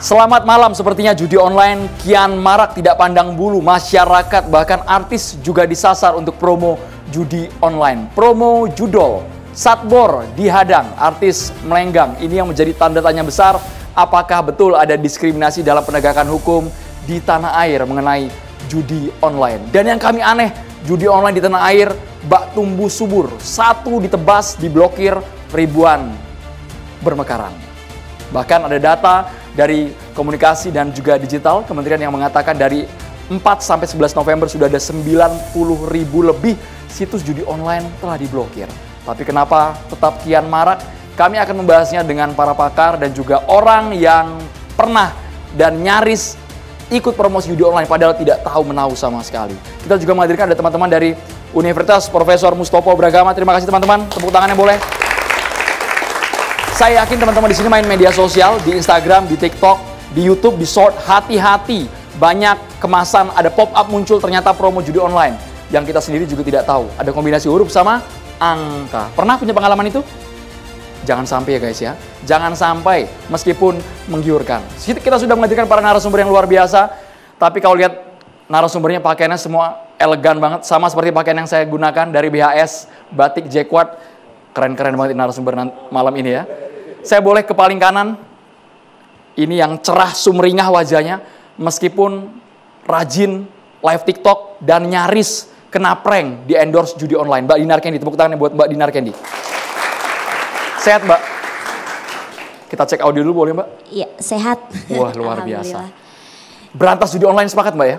Selamat malam, sepertinya judi online kian marak tidak pandang bulu. Masyarakat bahkan artis juga disasar untuk promo judi online. Promo judol, Satbor dihadang, artis melenggang. Ini yang menjadi tanda tanya besar, apakah betul ada diskriminasi dalam penegakan hukum di tanah air mengenai judi online. Dan yang kami aneh, judi online di tanah air bak tumbuh subur. Satu ditebas, diblokir, ribuan bermekaran. Bahkan ada data dari komunikasi dan juga digital, kementerian yang mengatakan dari 4 sampai 11 November sudah ada 90.000 lebih situs judi online telah diblokir. Tapi kenapa tetap kian marak? Kami akan membahasnya dengan para pakar dan juga orang yang pernah dan nyaris ikut promosi judi online padahal tidak tahu menahu sama sekali. Kita juga menghadirkan ada teman-teman dari Universitas Profesor Mustopo Bragama. Terima kasih teman-teman, tepuk tangannya boleh. Saya yakin teman-teman di sini main media sosial, di Instagram, di TikTok, di YouTube, di Short. Hati-hati, banyak kemasan, ada pop-up muncul ternyata promo judi online yang kita sendiri juga tidak tahu. Ada kombinasi huruf sama angka. Pernah punya pengalaman itu? Jangan sampai ya guys ya. Jangan sampai, meskipun menggiurkan. Kita sudah menghadirkan para narasumber yang luar biasa, tapi kalau lihat narasumbernya pakaiannya semua elegan banget, sama seperti pakaian yang saya gunakan dari BHS Batik Jacquard. Keren-keren banget narasumber malam ini ya. Saya boleh ke paling kanan. Ini yang cerah sumringah wajahnya. Meskipun rajin live TikTok dan nyaris kena prank di endorse judi online. Mbak Dinar Candy, tepuk tangan buat Mbak Dinar Candy. Sehat Mbak? Kita cek audio dulu boleh Mbak? Iya, sehat. Wah luar biasa. Berantas judi online sepakat Mbak ya?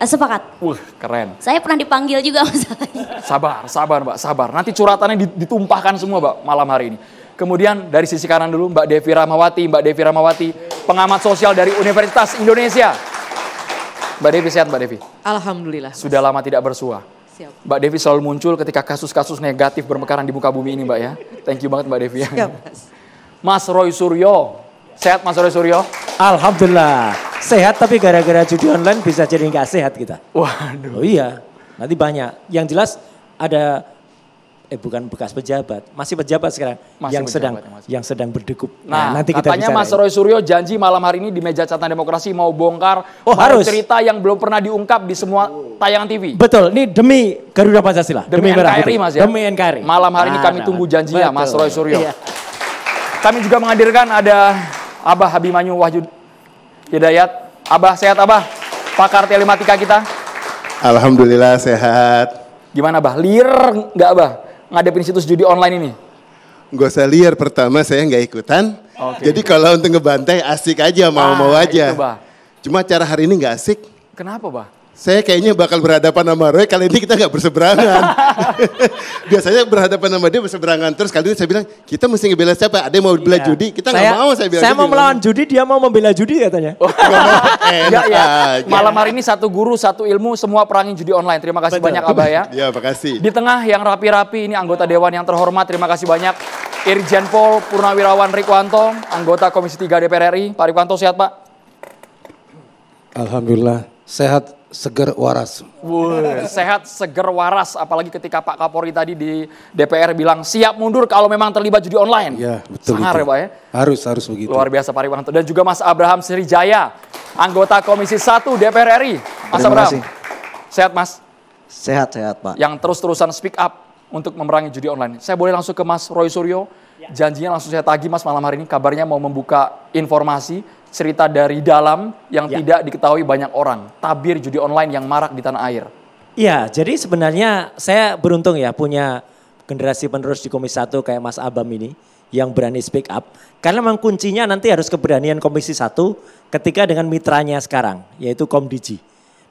Sepakat. Keren. Saya pernah dipanggil juga masalahnya. Sabar Mbak, sabar. Nanti curhatannya ditumpahkan semua Mbak malam hari ini. Kemudian dari sisi kanan dulu Mbak Devi Rahmawati, pengamat sosial dari Universitas Indonesia. Mbak Devi sehat Mbak Devi? Alhamdulillah. Sudah lama tidak bersua. Siap. Mbak Devi selalu muncul ketika kasus-kasus negatif bermekaran di muka bumi ini Mbak ya. Thank you banget Mbak Devi ya. Siap, Mas Roy Suryo. Sehat Mas Roy Suryo? Alhamdulillah. Sehat tapi gara-gara judi online bisa jadi nggak sehat kita. Waduh. Oh iya, nanti banyak. Yang jelas ada, bukan bekas pejabat, masih pejabat sekarang yang sedang berdegup. Nah, nanti kita katanya Mas Roy Suryo janji malam hari ini di meja catatan demokrasi mau bongkar cerita yang belum pernah diungkap di semua tayangan TV. Betul, ini demi Garuda Pancasila. Demi NKRI Mas ya? Demi NKRI. Malam hari ini kami tunggu janjinya Mas Roy Suryo. Iya. Kami juga menghadirkan ada Abah Habimanyu Wahyu Hidayat. Abah, sehat Abah? Pakar telematika kita. Alhamdulillah sehat. Gimana Abah? Liar nggak Abah? Ngadepin situs judi online ini? Gak usah liar, pertama saya nggak ikutan. Jadi kalau untuk ngebantai asik aja, mau-mau aja. Itu, bah. Cuma cara hari ini nggak asik. Kenapa Bah? Saya kayaknya bakal berhadapan sama Roy, kali ini kita nggak berseberangan. Biasanya berhadapan sama dia berseberangan. Terus kali ini saya bilang, kita mesti ngebela siapa? Ada yang mau bela judi, kita nggak mau saya bilang. Saya mau melawan judi, dia mau membela judi katanya. Ya. Malam hari ini satu guru, satu ilmu, semua perangin judi online. Terima kasih banyak Abah ya. Ya, makasih. Di tengah yang rapi-rapi, ini anggota Dewan yang terhormat, terima kasih banyak. Irjen Pol Purnawirawan Rikwanto, anggota Komisi 3 DPR RI. Pak Rikwanto sehat Pak? Alhamdulillah, sehat. Seger waras. Sehat, seger waras. Apalagi ketika Pak Kapolri tadi di DPR bilang siap mundur kalau memang terlibat judi online. Ya, betul. Sangar ya Pak ya? Harus begitu. Luar biasa Pak Rikwanto. Dan juga Mas Abraham Srijaya, anggota Komisi 1 DPR RI. Mas Abraham, sehat Mas? Sehat Pak. Yang terus-terusan speak up untuk memerangi judi online. Saya boleh langsung ke Mas Roy Suryo. Janjinya langsung saya tagih Mas malam hari ini. Kabarnya mau membuka informasi cerita dari dalam yang tidak diketahui banyak orang. Tabir judi online yang marak di tanah air. Iya, jadi sebenarnya saya beruntung ya punya generasi penerus di Komisi 1 kayak Mas Abam ini yang berani speak up. Karena memang kuncinya nanti harus keberanian Komisi 1 ketika dengan mitranya sekarang, yaitu Komdiji.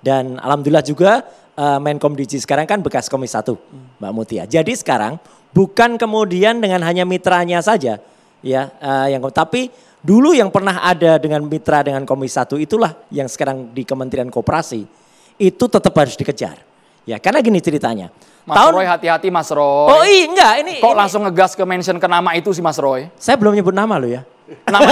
Dan alhamdulillah juga Menkom Diji sekarang kan bekas Komisi 1, Mbak Mutia. Jadi sekarang bukan kemudian dengan hanya mitranya saja, ya, tapi dulu yang pernah ada dengan mitra dengan Komisi 1 itulah yang sekarang di Kementerian Koperasi itu tetap harus dikejar. Ya, karena gini ceritanya. Mas Roy hati-hati Mas Roy. Oh iya enggak ini. Kok langsung ngegas ke mention ke nama itu sih Mas Roy? Saya belum nyebut nama lo ya. Nama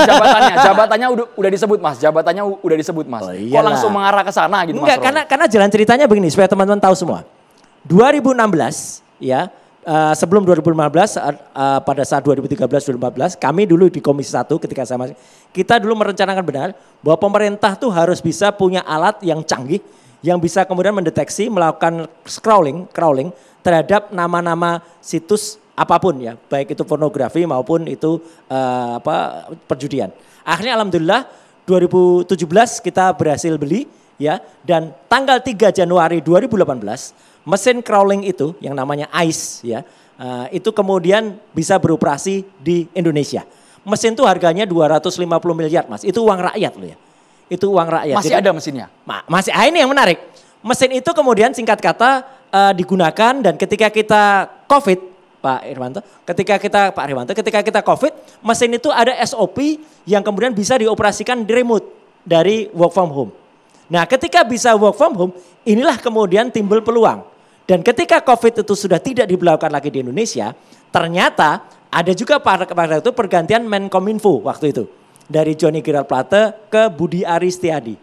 jabatannya udah disebut Mas. Jabatannya udah disebut Mas. Kok langsung mengarah ke sana gitu Mas Roy? Enggak, karena jalan ceritanya begini supaya teman-teman tahu semua. 2016 ya sebelum 2015 pada saat 2013-2014 kami dulu di Komisi 1 ketika saya masih, kita dulu merencanakan benar bahwa pemerintah tuh harus bisa punya alat yang canggih yang bisa kemudian mendeteksi, melakukan crawling terhadap nama-nama situs apapun ya, baik itu pornografi maupun itu perjudian. Akhirnya alhamdulillah 2017 kita berhasil beli ya, dan tanggal 3 Januari 2018 mesin crawling itu yang namanya ICE ya, itu kemudian bisa beroperasi di Indonesia. Mesin itu harganya 250 miliar Mas, itu uang rakyat loh ya. Itu uang rakyat. Masih ada mesinnya? Masih, ini yang menarik. Mesin itu kemudian singkat kata digunakan dan ketika kita COVID, ketika kita COVID, mesin itu ada SOP yang kemudian bisa dioperasikan di remote dari work from home. Nah ketika bisa work from home, inilah kemudian timbul peluang. Dan ketika COVID itu sudah tidak diberlakukan lagi di Indonesia, ternyata ada juga pada itu pergantian Menkominfo waktu itu. Dari Johnny Gerald Plate ke Budi Aris Setiadi.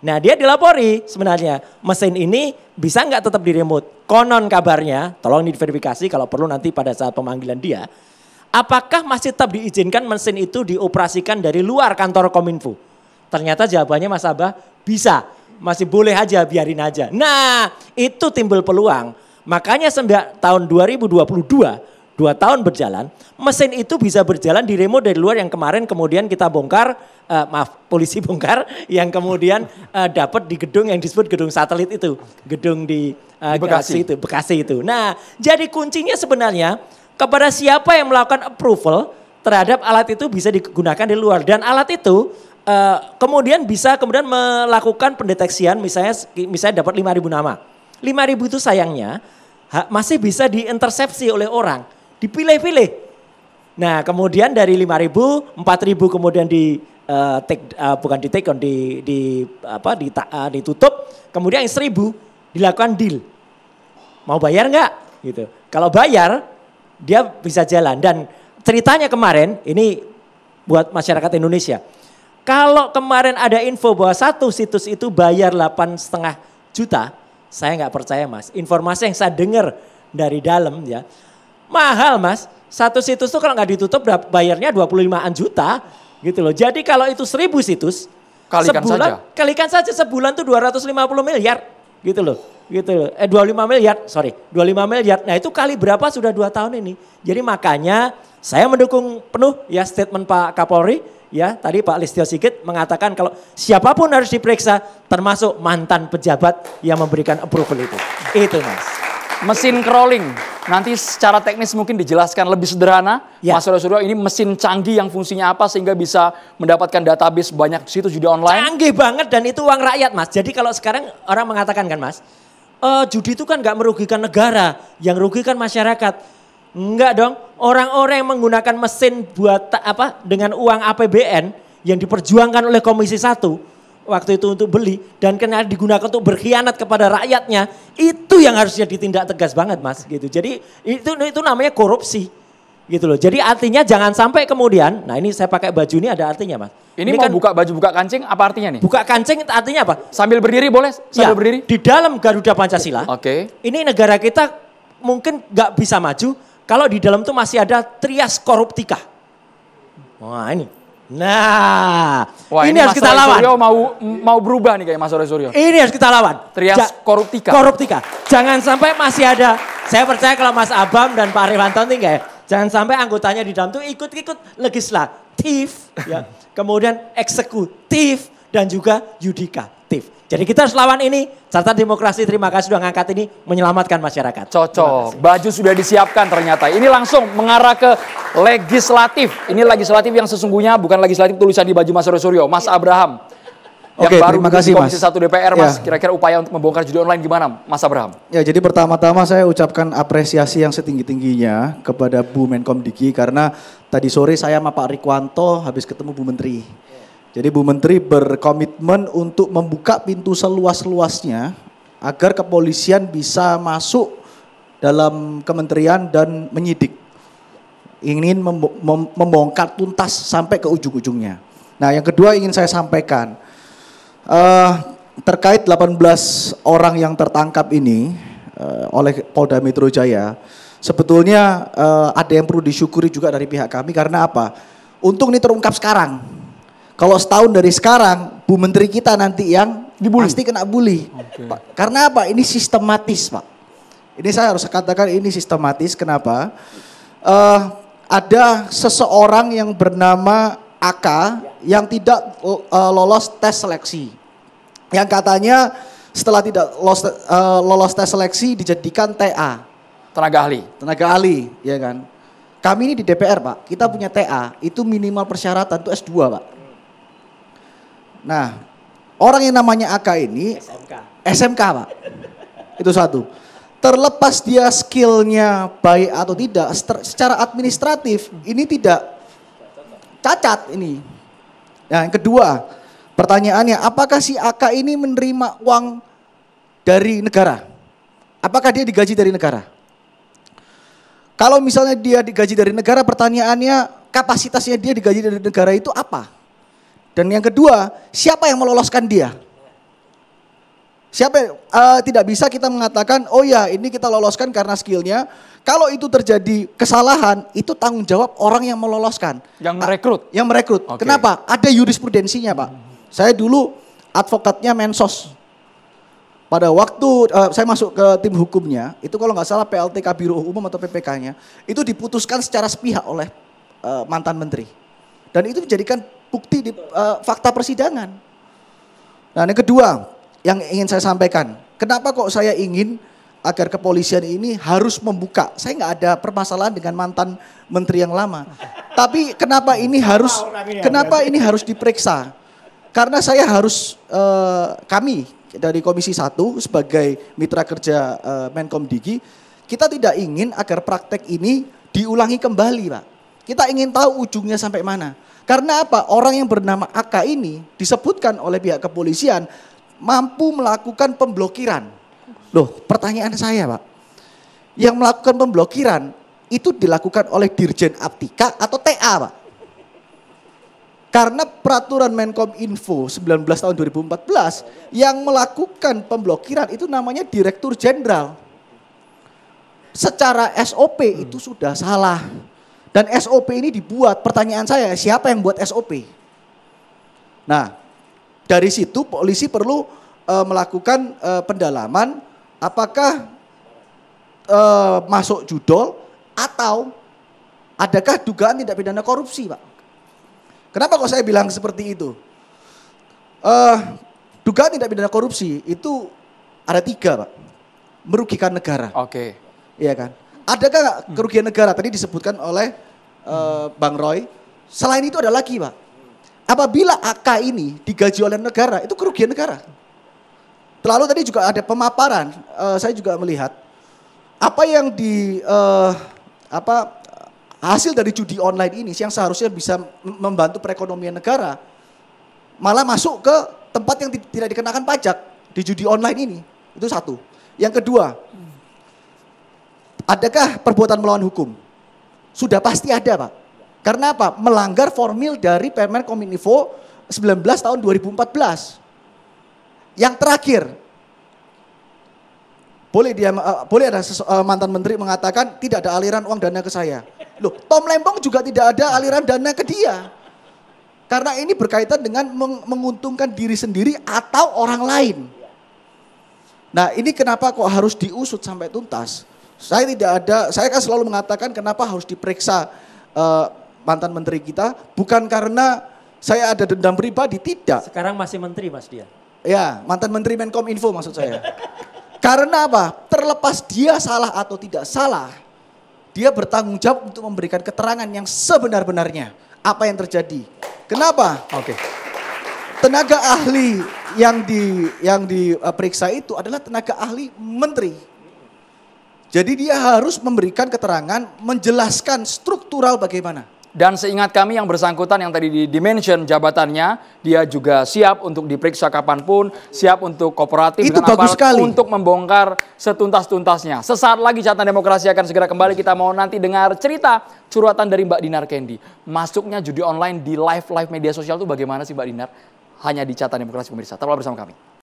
Nah dia dilapori sebenarnya mesin ini bisa nggak tetap di remote. Konon kabarnya, tolong diverifikasi kalau perlu nanti pada saat pemanggilan dia. Apakah masih tetap diizinkan mesin itu dioperasikan dari luar kantor Kominfo? Ternyata jawabannya Mas Abah bisa. Masih boleh aja, biarin aja. Nah itu timbul peluang. Makanya tahun 2022, 2 tahun berjalan, mesin itu bisa berjalan di remote dari luar yang kemarin kemudian kita bongkar, polisi bongkar, yang kemudian dapat di gedung yang disebut gedung satelit itu, gedung di Bekasi itu. Nah, jadi kuncinya sebenarnya kepada siapa yang melakukan approval terhadap alat itu bisa digunakan di luar, dan alat itu kemudian bisa melakukan pendeteksian, misalnya dapat 5.000 nama, 5.000 itu sayangnya masih bisa diintersepsi oleh orang. Dipilih-pilih. Nah kemudian dari 5.000, 4.000 kemudian ditutup. Kemudian yang 1.000 dilakukan deal. Mau bayar nggak? Gitu. Kalau bayar dia bisa jalan. Dan ceritanya kemarin ini buat masyarakat Indonesia. Kalau kemarin ada info bahwa satu situs itu bayar 8,5 juta, saya nggak percaya Mas. Informasi yang saya dengar dari dalam ya. Mahal Mas, satu situs tuh kalau nggak ditutup bayarnya 25-an juta gitu loh. Jadi kalau itu 1.000 situs, kalikan saja sebulan tuh 250 miliar gitu loh. 25 miliar. Nah itu kali berapa sudah 2 tahun ini. Jadi makanya saya mendukung penuh ya statement Pak Kapolri ya. Tadi Pak Listio Sigit mengatakan kalau siapapun harus diperiksa termasuk mantan pejabat yang memberikan approval itu. Itu Mas. Mesin crawling, nanti secara teknis mungkin dijelaskan lebih sederhana. Ya. Mas Suryo, ini mesin canggih yang fungsinya apa sehingga bisa mendapatkan database banyak situs judi online? Canggih banget dan itu uang rakyat Mas. Jadi kalau sekarang orang mengatakan kan Mas, judi itu kan gak merugikan negara, yang rugikan masyarakat. Enggak dong, orang-orang yang menggunakan mesin buat dengan uang APBN yang diperjuangkan oleh Komisi 1. Waktu itu untuk beli dan kena digunakan untuk berkhianat kepada rakyatnya, itu yang harusnya ditindak tegas banget Mas gitu. Jadi itu namanya korupsi gitu loh. Jadi artinya jangan sampai kemudian, nah ini saya pakai baju ini ada artinya Mas. Ini mau kan, buka baju buka kancing apa artinya nih? Buka kancing artinya apa? Sambil berdiri boleh? Sambil berdiri? Di dalam Garuda Pancasila. Oke. Ini negara kita mungkin nggak bisa maju kalau di dalam tuh masih ada trias koruptika. Wah ini. Nah, wah, ini harus kita lawan. Suryo mau berubah nih kayak Mas Suryo. Ini harus kita lawan. Trias koruptika. Jangan sampai masih ada. Saya percaya kalau Mas Abam dan Pak Ariwanto ini enggak ya. Jangan sampai anggotanya di dalam tuh ikut-ikut legislatif, ya. Kemudian eksekutif dan juga yudikatif. Jadi kita harus lawan ini. Carta Demokrasi terima kasih sudah ngangkat ini menyelamatkan masyarakat. Cocok. Baju sudah disiapkan ternyata. Ini langsung mengarah ke legislatif. Ini legislatif yang sesungguhnya bukan legislatif tulisan di baju Mas Suryo. Mas Abraham. Yang baru terima kasih, di Komisi 1 DPR Mas. Ya. Kira-kira upaya untuk membongkar judi online gimana Mas Abraham? Ya jadi pertama-tama saya ucapkan apresiasi yang setinggi-tingginya kepada Bu Menkom Diki. Karena tadi sore saya sama Pak Rikwanto habis ketemu Bu Menteri. Jadi Bu Menteri berkomitmen untuk membuka pintu seluas-luasnya agar kepolisian bisa masuk dalam kementerian dan menyidik. Ingin membongkar tuntas sampai ke ujung-ujungnya. Nah yang kedua ingin saya sampaikan, terkait 18 orang yang tertangkap ini oleh Polda Metro Jaya, sebetulnya ada yang perlu disyukuri juga dari pihak kami karena apa? Untung ini terungkap sekarang. Kalau setahun dari sekarang, Bu Menteri kita nanti yang pasti kena bully. Pak. Karena apa? Ini sistematis, Pak. Ini saya harus katakan ini sistematis. Kenapa? Ada seseorang yang bernama AK yang tidak lolos tes seleksi. Yang katanya setelah tidak lolos tes seleksi dijadikan TA. Tenaga ahli. Tenaga ahli, ya kan. Kami ini di DPR, Pak, kita punya TA, itu minimal persyaratan itu S2, Pak. Nah, orang yang namanya AK ini SMK, Pak. Itu satu. Terlepas dia skillnya baik atau tidak, secara administratif ini tidak cacat ini. Nah, yang kedua, pertanyaannya, apakah si AK ini menerima uang dari negara? Apakah dia digaji dari negara? Kalau misalnya dia digaji dari negara, pertanyaannya kapasitasnya dia digaji dari negara itu apa? Dan yang kedua, siapa yang meloloskan dia? Tidak bisa kita mengatakan, oh ya ini kita loloskan karena skillnya. Kalau itu terjadi kesalahan, itu tanggung jawab orang yang meloloskan. Yang merekrut? Yang merekrut. Okay. Kenapa? Ada jurisprudensinya, Pak. Saya dulu advokatnya Mensos. Pada waktu saya masuk ke tim hukumnya, itu kalau nggak salah PLTK Biro Umum atau PPK-nya, itu diputuskan secara sepihak oleh mantan menteri. Dan itu dijadikan bukti di fakta persidangan. Nah, yang kedua yang ingin saya sampaikan, kenapa kok saya ingin agar kepolisian ini harus membuka. Saya nggak ada permasalahan dengan mantan menteri yang lama. Tapi kenapa ini harus diperiksa? Karena saya harus, kami dari Komisi 1 sebagai mitra kerja Menkom Digi, kita tidak ingin agar praktek ini diulangi kembali, Pak. Kita ingin tahu ujungnya sampai mana. Karena apa? Orang yang bernama AK ini disebutkan oleh pihak kepolisian mampu melakukan pemblokiran. Loh, pertanyaan saya, Pak. Yang melakukan pemblokiran itu dilakukan oleh Dirjen Aptika atau TA, Pak? Karena peraturan Menkom Info 19 tahun 2014 yang melakukan pemblokiran itu namanya Direktur Jenderal. Secara SOP itu sudah salah. Dan SOP ini dibuat, pertanyaan saya, siapa yang buat SOP? Nah, dari situ polisi perlu melakukan pendalaman apakah masuk judol atau adakah dugaan tindak pidana korupsi, Pak? Kenapa kok saya bilang seperti itu? Dugaan tindak pidana korupsi itu ada 3, Pak. Merugikan negara. Oke. Iya kan? Adakah kerugian negara? Tadi disebutkan oleh Bang Roy. Selain itu ada lagi, Pak. Apabila AK ini digaji oleh negara, itu kerugian negara. Lalu tadi juga ada pemaparan. Saya juga melihat apa yang hasil dari judi online ini yang seharusnya bisa membantu perekonomian negara malah masuk ke tempat yang tidak dikenakan pajak di judi online ini. Itu satu. Yang kedua, adakah perbuatan melawan hukum? Sudah pasti ada, Pak. Karena apa? Melanggar formil dari Permen Kominfo 19 tahun 2014. Yang terakhir, boleh ada mantan menteri mengatakan tidak ada aliran uang dana ke saya. Loh, Tom Lembong juga tidak ada aliran dana ke dia. Karena ini berkaitan dengan menguntungkan diri sendiri atau orang lain. Nah, ini kenapa kok harus diusut sampai tuntas? Saya kan selalu mengatakan kenapa harus diperiksa mantan menteri kita, bukan karena saya ada dendam pribadi, tidak. Sekarang masih menteri, Mas dia. Ya, mantan menteri Menkom Info maksud saya. Karena apa? Terlepas dia salah atau tidak salah, dia bertanggung jawab untuk memberikan keterangan yang sebenar-benarnya. Apa yang terjadi? Kenapa? Oke. Tenaga ahli yang diperiksa itu adalah tenaga ahli menteri. Jadi dia harus memberikan keterangan, menjelaskan struktural bagaimana. Dan seingat kami yang bersangkutan yang tadi di-mention jabatannya, dia juga siap untuk diperiksa kapanpun, siap untuk kooperatif Itu dengan bagus aparat sekali. untuk membongkar setuntas-tuntasnya. Sesaat lagi Catatan Demokrasi akan segera kembali. Kita mau nanti dengar cerita curhatan dari Mbak Dinar Kendi. Masuknya judi online di live media sosial itu bagaimana sih Mbak Dinar? Hanya di Catatan Demokrasi pemirsa. Tetaplah bersama kami.